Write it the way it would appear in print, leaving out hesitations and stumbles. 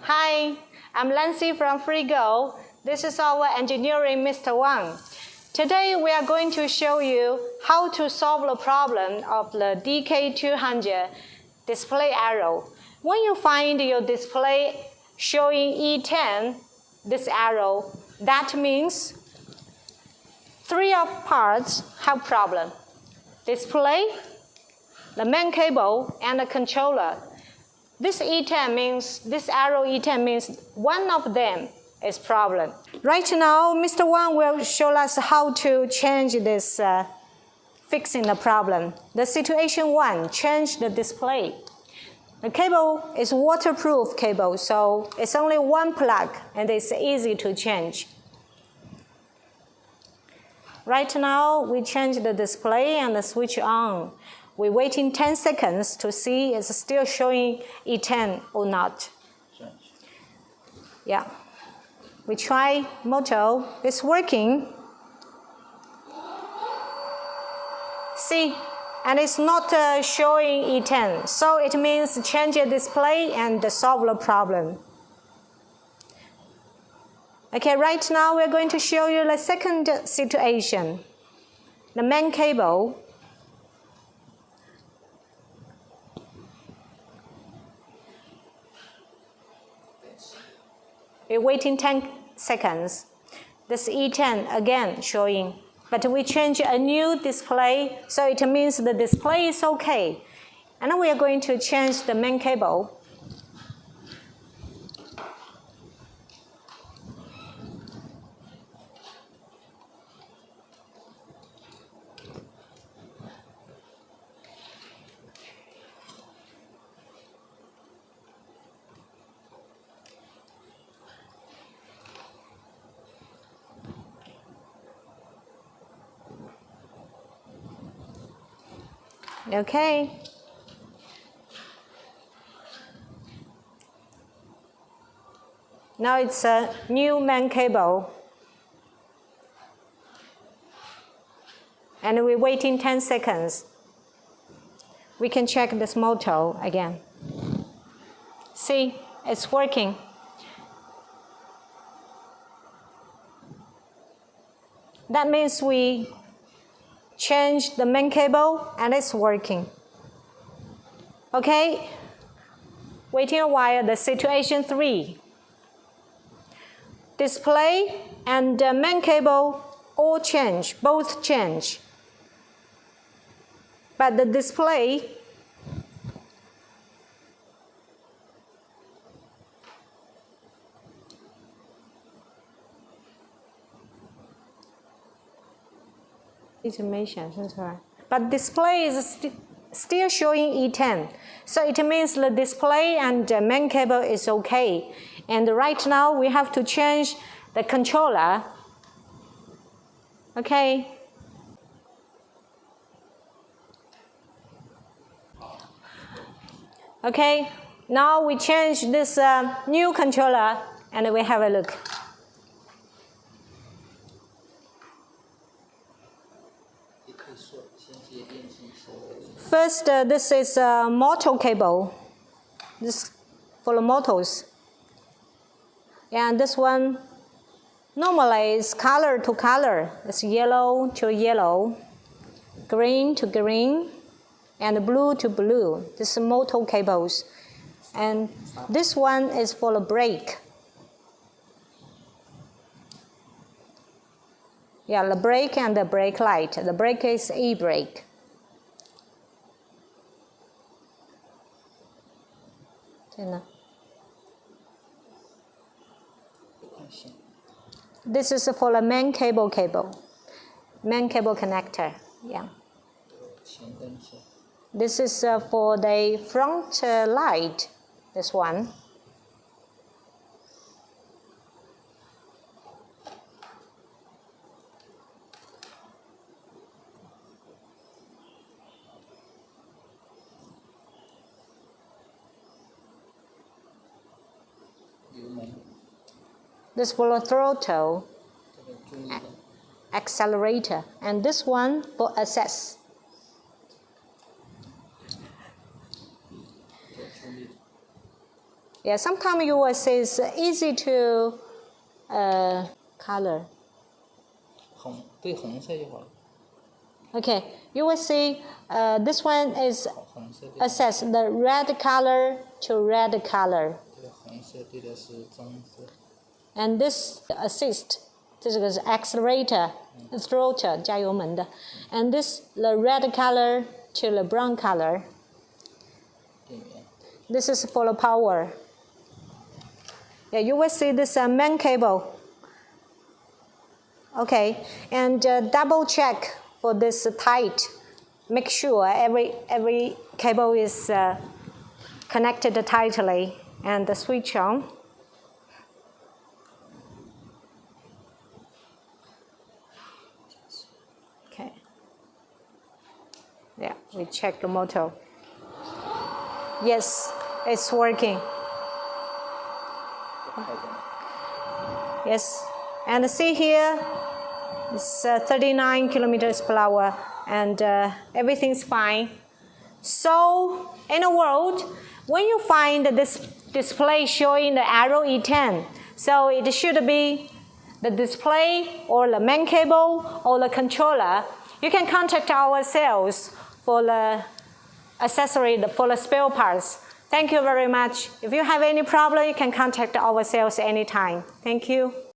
Hi, I'm Lancy from Freego. This is our engineering Mr. Wang. Today we are going to show you how to solve the problem of the DK200 display arrow. When you find your display showing E10, this arrow, that means three of parts have problem. Display, the main cable, and the controller. This arrow E10 means one of them is problem. Right now, Mr. Wang will show us how to change this, fixing the problem. The situation 1, change the display. The cable is waterproof cable, so it's only one plug and it's easy to change. Right now, we change the display and the switch on. We're waiting 10 seconds to see it's still showing E10 or not. Yeah. We try motor. It's working. See, and it's not showing E10. So it means change the display and solve the problem. Okay, right now we're going to show you the second situation. The main cable. We're waiting 10 seconds. This E10 again showing, but we change a new display, so it means the display is okay. And we are going to change the main cable. Okay. Now it's a new main cable. And we're waiting 10 seconds. We can check this motor again. See, it's working. That means we change the main cable and it's working. Okay, waiting a while, the situation 3. Display and the main cable all change, both change. But the display but display is still showing E10. So it means the display and the main cable is okay. And right now we have to change the controller. Okay. Okay, now we change this new controller and we have a look. First, this is a motor cable. This for the motors. And this one normally is color to color. It's yellow to yellow, green to green, and blue to blue. This is motor cables. And this one is for the brake. Yeah, the brake and the brake light. The brake is e-brake. This is for the main cable connector. Yeah. This is for the front light. This one. This for the throttle, accelerator, and this one for access. Yeah, sometimes you will see it's easy to color. 对红色就好了。 Okay, you will see this one is assess the red color to red color. 这个红色对的是棕色。 And this assist, 这个是 accelerator, throttle 加油门的。And this the red color to the brown color. 电源。 This is for the power. Yeah, you will see this main cable. Okay, and double check for this tight. Make sure every cable is connected tightly and the switch on. Okay. Yeah, we check the motor. Yes, it's working. Yes, and see here, it's 39 kilometers per hour, and everything's fine. So, in the world, when you find this display showing the arrow E10, so it should be the display or the main cable or the controller. You can contact our sales for the accessory, for the spare parts. Thank you very much. If you have any problem, you can contact our sales anytime. Thank you.